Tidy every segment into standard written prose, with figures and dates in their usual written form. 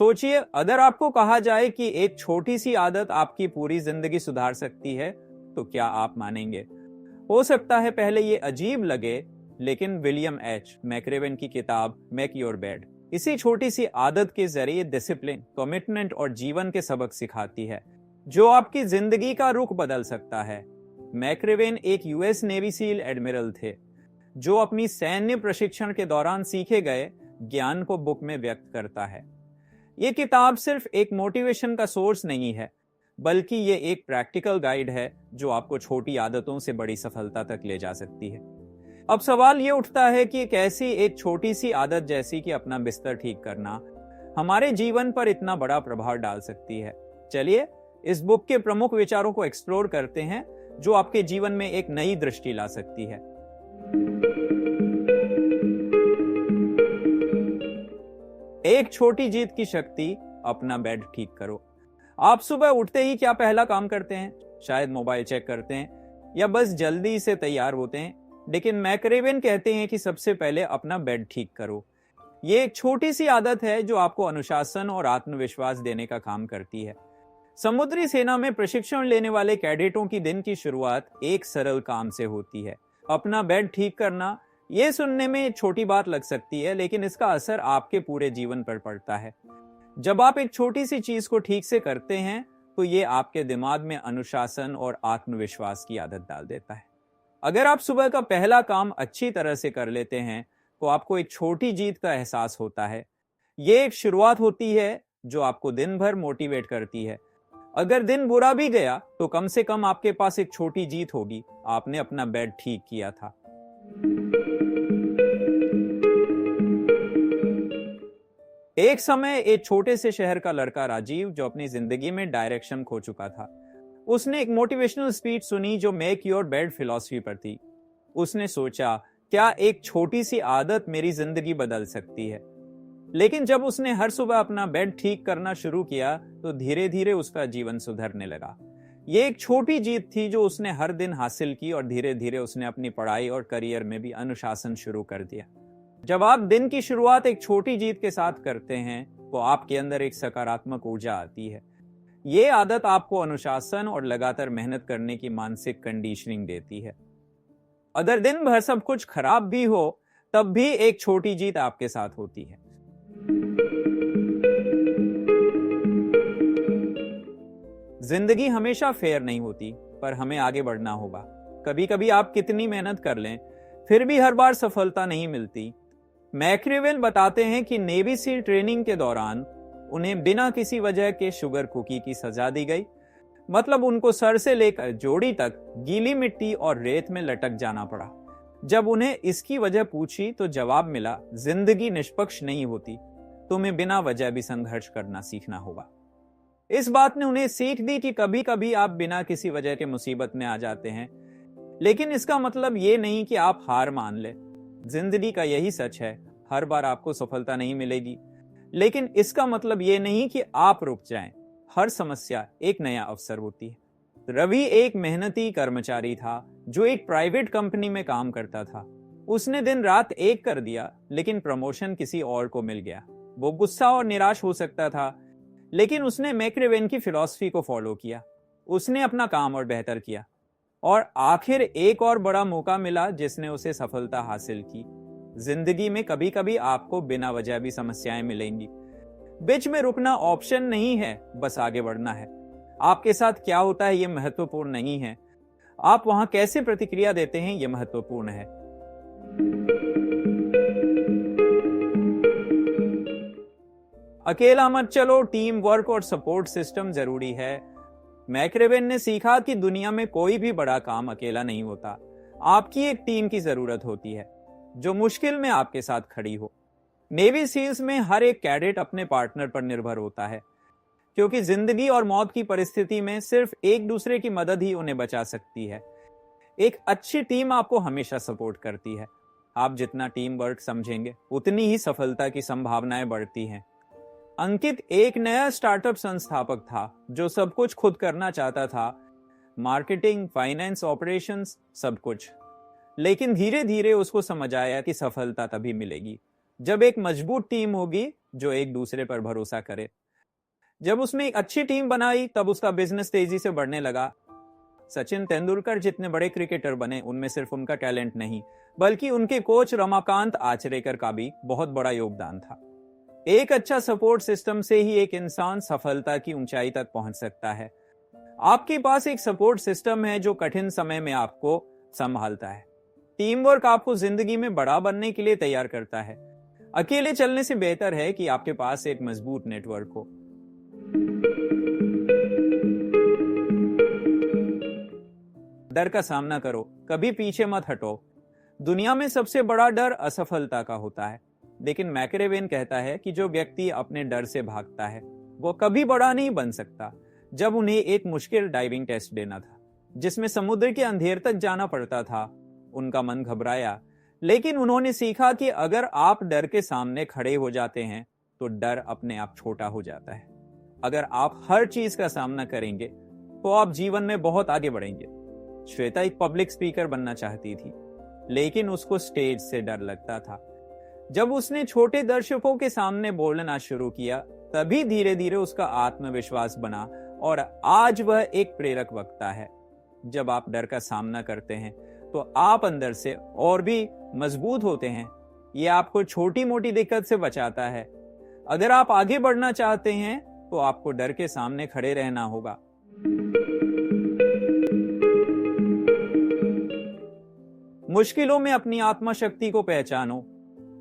सोचिए, अगर आपको कहा जाए कि एक छोटी सी आदत आपकी पूरी जिंदगी सुधार सकती है, तो क्या आप मानेंगे? हो सकता है पहले ये अजीब लगे, लेकिन विलियम एच मैक्रेवन की किताब मेक योर बेड इसी छोटी सी आदत के जरिए डिसिप्लिन, कमिटमेंट और जीवन के सबक सिखाती है, जो आपकी जिंदगी का रुख बदल सकता है। मैक्रेवन एक यूएस नेवी सील एडमिरल थे, जो अपनी सैन्य प्रशिक्षण के दौरान सीखे गए ज्ञान को बुक में व्यक्त करता है। ये किताब सिर्फ एक मोटिवेशन का सोर्स नहीं है, बल्कि ये एक प्रैक्टिकल गाइड है जो आपको छोटी आदतों से बड़ी सफलता तक ले जा सकती है। अब सवाल ये उठता है कि कैसी एक छोटी सी आदत जैसी कि अपना बिस्तर ठीक करना हमारे जीवन पर इतना बड़ा प्रभाव डाल सकती है। चलिए इस बुक के प्रमुख विचारों को एक्सप्लोर करते हैं, जो आपके जीवन में एक नई दृष्टि ला सकती है। एक छोटी जीत की शक्ति, अपना बेड ठीक करो। आप सुबह उठते ही क्या पहला काम करते हैं? शायद मोबाइल चेक करते हैं या बस जल्दी से तैयार होते हैं। लेकिन मैक्रेवन कहते हैं कि सबसे पहले अपना बेड ठीक करो। ये एक छोटी सी आदत है जो आपको अनुशासन और आत्मविश्वास देने का काम करती है। समुद्री सेना में प्रशिक्षण लेने वाले कैडेटों की दिन की शुरुआत एक सरल काम से होती है, अपना बेड ठीक करना। ये सुनने में एक छोटी बात लग सकती है, लेकिन इसका असर आपके पूरे जीवन पर पड़ता है। जब आप एक छोटी सी चीज को ठीक से करते हैं, तो ये आपके दिमाग में अनुशासन और आत्मविश्वास की आदत डाल देता है। अगर आप सुबह का पहला काम अच्छी तरह से कर लेते हैं, तो आपको एक छोटी जीत का एहसास होता है। ये एक शुरुआत होती है जो आपको दिन भर मोटिवेट करती है। अगर दिन बुरा भी गया, तो कम से कम आपके पास एक छोटी जीत होगी, आपने अपना बेड ठीक किया था। एक समय एक छोटे से शहर का लड़का राजीव, जो अपनी जिंदगी में डायरेक्शन खो चुका था, उसने एक मोटिवेशनल स्पीच सुनी जो मेक योर बेड फिलॉसफी पर थी। उसने सोचा, क्या एक छोटी सी आदत मेरी जिंदगी बदल सकती है? लेकिन जब उसने हर सुबह अपना बेड ठीक करना शुरू किया, तो धीरे धीरे उसका जीवन सुधरने लगा। ये एक छोटी जीत थी जो उसने हर दिन हासिल की, और धीरे धीरे उसने अपनी पढ़ाई और करियर में भी अनुशासन शुरू कर दिया। जब आप दिन की शुरुआत एक छोटी जीत के साथ करते हैं, तो आपके अंदर एक सकारात्मक ऊर्जा आती है। ये आदत आपको अनुशासन और लगातार मेहनत करने की मानसिक कंडीशनिंग देती है। अगर दिन भर सब कुछ खराब भी हो, तब भी एक छोटी जीत आपके साथ होती है। जिंदगी हमेशा फेयर नहीं होती, पर हमें आगे बढ़ना होगा। कभी कभी आप कितनी मेहनत कर लें, फिर भी हर बार सफलता नहीं मिलती। मैक्रेवन बताते हैं कि नेवी सील ट्रेनिंग के दौरान उन्हें बिना किसी वजह के शुगर कुकी की सजा दी गई। मतलब उनको सर से लेकर जोड़ी तक गीली मिट्टी और रेत में लटक जाना पड़ा। जब उन्हें इसकी वजह पूछी, तो जवाब मिला, जिंदगी निष्पक्ष नहीं होती, तुम्हें बिना वजह भी संघर्ष करना सीखना होगा। इस बात ने उन्हें सीख दी कि कभी कभी आप बिना किसी वजह के मुसीबत में आ जाते हैं, लेकिन इसका मतलब ये नहीं कि आप हार मान ले। जिंदगी का यही सच है, हर बार आपको सफलता नहीं मिलेगी, लेकिन इसका मतलब ये नहीं कि आप रुक जाएं। हर समस्या एक नया अवसर होती है। रवि एक मेहनती कर्मचारी था जो एक प्राइवेट कंपनी में काम करता था। उसने दिन रात एक कर दिया, लेकिन प्रमोशन किसी और को मिल गया। वो गुस्सा और निराश हो सकता था, लेकिन उसने मैक्रेवन की फिलॉसफी को फॉलो किया। उसने अपना काम और बेहतर किया, और आखिर एक और बड़ा मौका मिला जिसने उसे सफलता हासिल की। जिंदगी में कभी कभी आपको बिना वजह भी समस्याएं मिलेंगी। बीच में रुकना ऑप्शन नहीं है, बस आगे बढ़ना है। आपके साथ क्या होता है ये महत्वपूर्ण नहीं है, आप वहां कैसे प्रतिक्रिया देते हैं ये महत्वपूर्ण है। अकेला मत चलो, टीम वर्क और सपोर्ट सिस्टम जरूरी है। मैक्रेवन ने सीखा कि दुनिया में कोई भी बड़ा काम अकेला नहीं होता। आपकी एक टीम की जरूरत होती है जो मुश्किल में आपके साथ खड़ी हो। नेवी सील्स में हर एक कैडेट अपने पार्टनर पर निर्भर होता है, क्योंकि जिंदगी और मौत की परिस्थिति में सिर्फ एक दूसरे की मदद ही उन्हें बचा सकती है। एक अच्छी टीम आपको हमेशा सपोर्ट करती है। आप जितना टीम वर्क समझेंगे, उतनी ही सफलता की संभावनाएं बढ़ती हैं। अंकित एक नया स्टार्टअप संस्थापक था जो सब कुछ खुद करना चाहता था, मार्केटिंग, फाइनेंस, ऑपरेशंस, सब कुछ। लेकिन धीरे धीरे उसको समझ आया कि सफलता तभी मिलेगी जब एक मजबूत टीम होगी जो एक दूसरे पर भरोसा करे। जब उसने एक अच्छी टीम बनाई तब उसका बिजनेस तेजी से बढ़ने लगा। सचिन तेंदुलकर जितने बड़े क्रिकेटर बने उनमें सिर्फ उनका टैलेंट नहीं बल्कि उनके कोच रमाकांत आचरेकर का भी बहुत बड़ा योगदान था। एक अच्छा सपोर्ट सिस्टम से ही एक इंसान सफलता की ऊंचाई तक पहुंच सकता है। आपके पास एक सपोर्ट सिस्टम है जो कठिन समय में आपको संभालता है। टीम वर्क आपको जिंदगी में बड़ा बनने के लिए तैयार करता है। अकेले चलने से बेहतर है कि आपके पास एक मजबूत नेटवर्क हो। डर का सामना करो, कभी पीछे मत हटो। दुनिया में सबसे बड़ा डर असफलता का होता है, लेकिन मैकियावेली कहता है कि जो व्यक्ति अपने डर से भागता है वो कभी बड़ा नहीं बन सकता। जब उन्हें एक मुश्किल डाइविंग टेस्ट देना था जिसमें समुद्र के अंधेर तक जाना पड़ता था, उनका मन घबराया, लेकिन उन्होंने सीखा कि अगर आप डर के सामने खड़े हो जाते हैं तो डर अपने आप छोटा हो जाता है। अगर आप हर चीज का सामना करेंगे तो आप जीवन में बहुत आगे बढ़ेंगे। श्वेता एक पब्लिक स्पीकर बनना चाहती थी, लेकिन उसको स्टेज से डर लगता था। जब उसने छोटे दर्शकों के सामने बोलना शुरू किया, तभी धीरे धीरे उसका आत्मविश्वास बना और आज वह एक प्रेरक वक्ता है। जब आप डर का सामना करते हैं तो आप अंदर से और भी मजबूत होते हैं। यह आपको छोटी मोटी दिक्कत से बचाता है। अगर आप आगे बढ़ना चाहते हैं तो आपको डर के सामने खड़े रहना होगा। मुश्किलों में अपनी आत्मा शक्ति को पहचानो।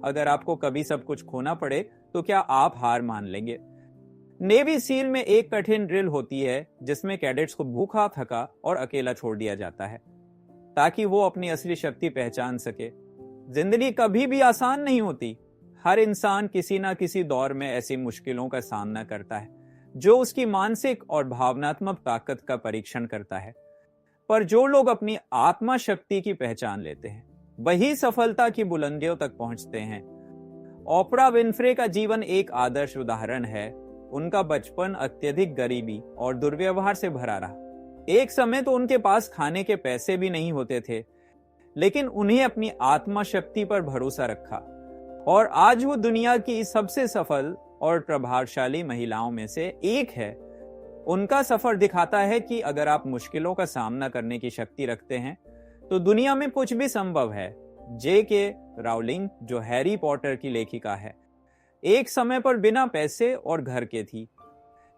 अगर आपको कभी सब कुछ खोना पड़े तो क्या आप हार मान लेंगे? नेवी सील में एक कठिन ड्रिल होती है जिसमें कैडेट्स को भूखा, थका और अकेला छोड़ दिया जाता है ताकि वो अपनी असली शक्ति पहचान सके। जिंदगी कभी भी आसान नहीं होती। हर इंसान किसी ना किसी दौर में ऐसी मुश्किलों का सामना करता है जो उसकी मानसिक और भावनात्मक ताकत का परीक्षण करता है। पर जो लोग अपनी आत्मा शक्ति की पहचान लेते हैं वही सफलता की बुलंदियों तक पहुंचते हैं। ओपरा विन्फ्रे का जीवन एक आदर्श उदाहरण है। उनका बचपन अत्यधिक गरीबी और दुर्व्यवहार से भरा रहा। एक समय तो उनके पास खाने के पैसे भी नहीं होते थे, लेकिन उन्हें अपनी आत्मा शक्ति पर भरोसा रखा और आज वो दुनिया की सबसे सफल और प्रभावशाली महिलाओं में से एक है। उनका सफर दिखाता है कि अगर आप मुश्किलों का सामना करने की शक्ति रखते हैं तो दुनिया में कुछ भी संभव है। J.K. राउलिंग, जो हैरी पॉटर की लेखिका है, एक समय पर बिना पैसे और घर के थी,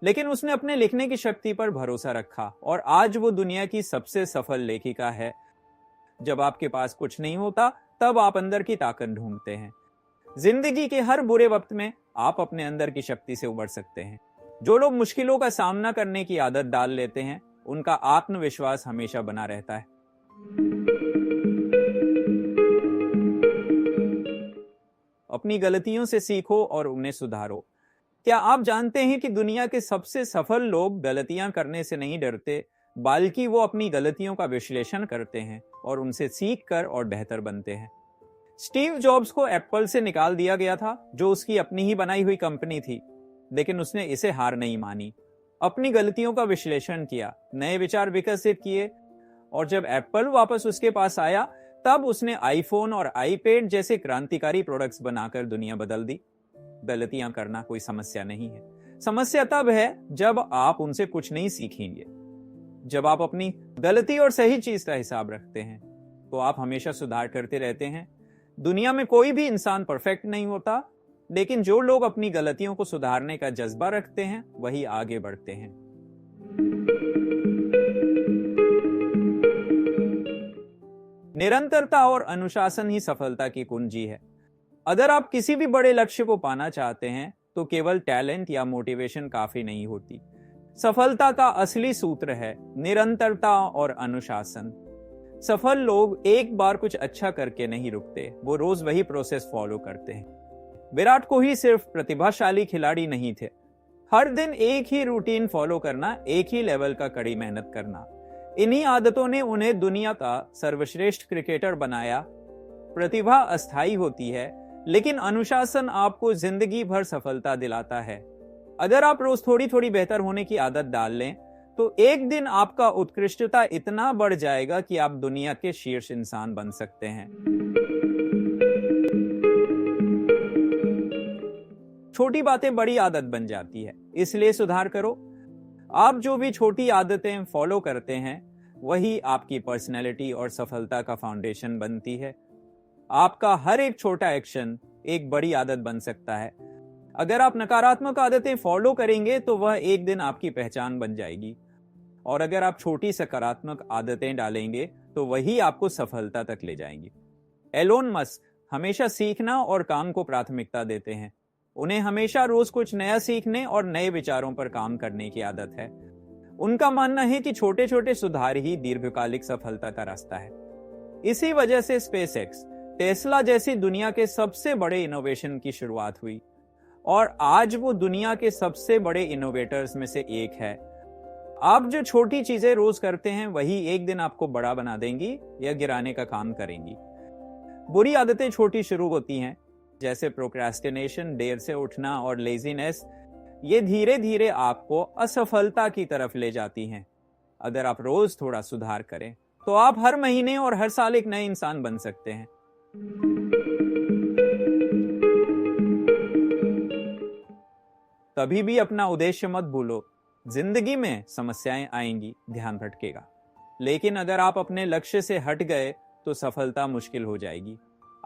लेकिन उसने अपने लिखने की शक्ति पर भरोसा रखा और आज वो दुनिया की सबसे सफल लेखिका है। जब आपके पास कुछ नहीं होता तब आप अंदर की ताकत ढूंढते हैं। जिंदगी के हर बुरे वक्त में आप अपने अंदर की शक्ति से उबर सकते हैं। जो लोग मुश्किलों का सामना करने की आदत डाल लेते हैं उनका आत्मविश्वास हमेशा बना रहता है। अपनी गलतियों से सीखो और उन्हें सुधारो। क्या आप जानते हैं कि दुनिया के सबसे सफल लोग गलतियां करने से नहीं डरते, बल्कि वो अपनी गलतियों का विश्लेषण करते हैं और उनसे सीख कर और बेहतर बनते हैं। स्टीव जॉब्स को एप्पल से निकाल दिया गया था, जो उसकी अपनी ही बनाई हुई कंपनी थी, लेकिन उसने इसे हार नहीं मानी। अपनी गलतियों का विश्लेषण किया, नए विचार विकसित किए और जब एप्पल वापस उसके पास आया तब उसने आईफोन और आईपैड जैसे क्रांतिकारी प्रोडक्ट्स बनाकर दुनिया बदल दी। गलतियां करना कोई समस्या नहीं है। समस्या तब है जब आप उनसे कुछ नहीं सीखेंगे। जब आप अपनी गलती और सही चीज का हिसाब रखते हैं तो आप हमेशा सुधार करते रहते हैं। दुनिया में कोई भी इंसान परफेक्ट नहीं होता, लेकिन जो लोग अपनी गलतियों को सुधारने का जज्बा रखते हैं वही आगे बढ़ते हैं। निरंतरता और अनुशासन ही सफलता की कुंजी है। अगर आप किसी भी बड़े लक्ष्य को पाना चाहते हैं तो केवल टैलेंट या मोटिवेशन काफी नहीं होती। सफलता का असली सूत्र है निरंतरता और अनुशासन। सफल लोग एक बार कुछ अच्छा करके नहीं रुकते, वो रोज वही प्रोसेस फॉलो करते हैं। विराट कोहली सिर्फ प्रतिभाशाली खिलाड़ी नहीं थे। हर दिन एक ही रूटीन फॉलो करना, एक ही लेवल का कड़ी मेहनत करना, इन्हीं आदतों ने उन्हें दुनिया का सर्वश्रेष्ठ क्रिकेटर बनाया। प्रतिभा अस्थायी होती है, लेकिन अनुशासन आपको जिंदगी भर सफलता दिलाता है। अगर आप रोज थोड़ी थोड़ी बेहतर होने की आदत डाल लें तो एक दिन आपका उत्कृष्टता इतना बढ़ जाएगा कि आप दुनिया के शीर्ष इंसान बन सकते हैं। छोटी बातें बड़ी आदत बन जाती है, इसलिए सुधार करो। आप जो भी छोटी आदतें फॉलो करते हैं वही आपकी पर्सनैलिटी और सफलता का फाउंडेशन बनती है। आपका हर एक छोटा एक्शन एक बड़ी आदत बन सकता है। अगर आप नकारात्मक आदतें फॉलो करेंगे तो वह एक दिन आपकी पहचान बन जाएगी, और अगर आप छोटी सकारात्मक आदतें डालेंगे तो वही आपको सफलता तक ले जाएंगी। एलोन मस्क हमेशा सीखना और काम को प्राथमिकता देते हैं। उन्हें हमेशा रोज कुछ नया सीखने और नए विचारों पर काम करने की आदत है। उनका मानना है कि छोटे छोटे सुधार ही दीर्घकालिक सफलता का रास्ता है। इसी वजह से स्पेसएक्स, टेस्ला जैसी दुनिया के सबसे बड़े इनोवेशन की शुरुआत हुई, और आज वो दुनिया के सबसे बड़े इनोवेटर्स में से एक है। आप जो छोटी चीजें रोज करते हैं वही एक दिन आपको बड़ा बना देंगी या गिराने का काम करेंगी। बुरी आदतें छोटी शुरू होती हैं, जैसे प्रोक्रेस्टिनेशन, देर से उठना और लेजीनेस। ये धीरे धीरे आपको असफलता की तरफ ले जाती हैं। अगर आप रोज थोड़ा सुधार करें तो आप हर महीने और हर साल एक नए इंसान बन सकते हैं। कभी भी अपना उद्देश्य मत भूलो। जिंदगी में समस्याएं आएंगी, ध्यान भटकेगा, लेकिन अगर आप अपने लक्ष्य से हट गए तो सफलता मुश्किल हो जाएगी।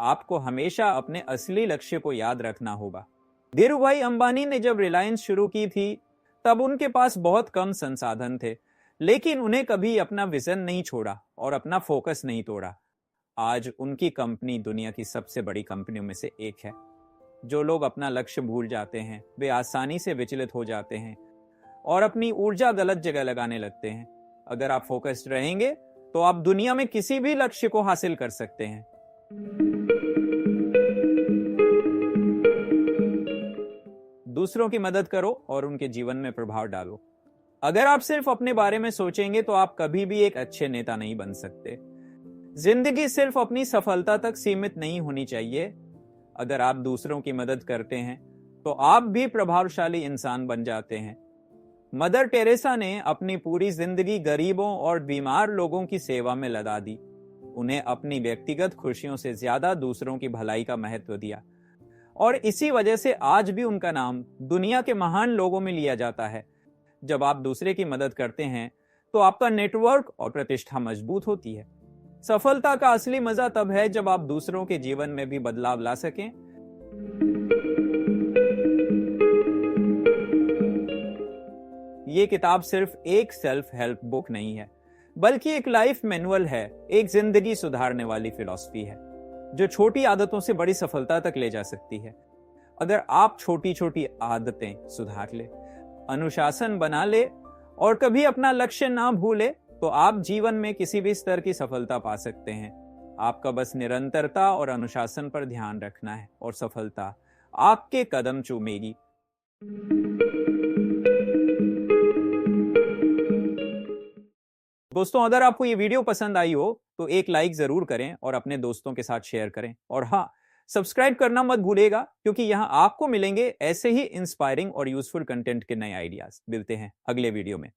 आपको हमेशा अपने असली लक्ष्य को याद रखना होगा। धीरूभाई अंबानी ने जब रिलायंस शुरू की थी तब उनके पास बहुत कम संसाधन थे, लेकिन उन्हें कभी अपना विजन नहीं छोड़ा और अपना फोकस नहीं तोड़ा। आज उनकी कंपनी दुनिया की सबसे बड़ी कंपनियों में से एक है। जो लोग अपना लक्ष्य भूल जाते हैं वे आसानी से विचलित हो जाते हैं और अपनी ऊर्जा गलत जगह लगाने लगते हैं। अगर आप फोकस्ड रहेंगे तो आप दुनिया में किसी भी लक्ष्य को हासिल कर सकते हैं। दूसरों की मदद करो और उनके जीवन में प्रभाव डालो। अगर आप सिर्फ अपने बारे में सोचेंगे तो आप कभी भी एक अच्छे नेता नहीं बन सकते। जिंदगी सिर्फ अपनी सफलता तक सीमित नहीं होनी चाहिए। अगर आप दूसरों की मदद करते हैं तो आप भी प्रभावशाली इंसान बन जाते हैं। मदर टेरेसा ने अपनी पूरी जिंदगी गरीबों और बीमार लोगों की सेवा में लगा दी। उन्हें अपनी व्यक्तिगत खुशियों से ज्यादा दूसरों की भलाई का महत्व दिया, और इसी वजह से आज भी उनका नाम दुनिया के महान लोगों में लिया जाता है। जब आप दूसरे की मदद करते हैं तो आपका नेटवर्क और प्रतिष्ठा मजबूत होती है। सफलता का असली मजा तब है जब आप दूसरों के जीवन में भी बदलाव ला सकें। ये किताब सिर्फ एक सेल्फ हेल्प बुक नहीं है, बल्कि एक लाइफ मैनुअल है, एक जिंदगी सुधारने वाली फिलॉसफी है जो छोटी आदतों से बड़ी सफलता तक ले जा सकती है। अगर आप छोटी छोटी आदतें सुधार ले, अनुशासन बना ले और कभी अपना लक्ष्य ना भूले तो आप जीवन में किसी भी स्तर की सफलता पा सकते हैं। आपका बस निरंतरता और अनुशासन पर ध्यान रखना है और सफलता आपके कदम चूमेगी। दोस्तों, अगर आपको ये वीडियो पसंद आई हो तो एक लाइक जरूर करें और अपने दोस्तों के साथ शेयर करें। और हाँ, सब्सक्राइब करना मत भूलिएगा, क्योंकि यहाँ आपको मिलेंगे ऐसे ही इंस्पायरिंग और यूजफुल कंटेंट के नए आइडियाज। मिलते हैं अगले वीडियो में।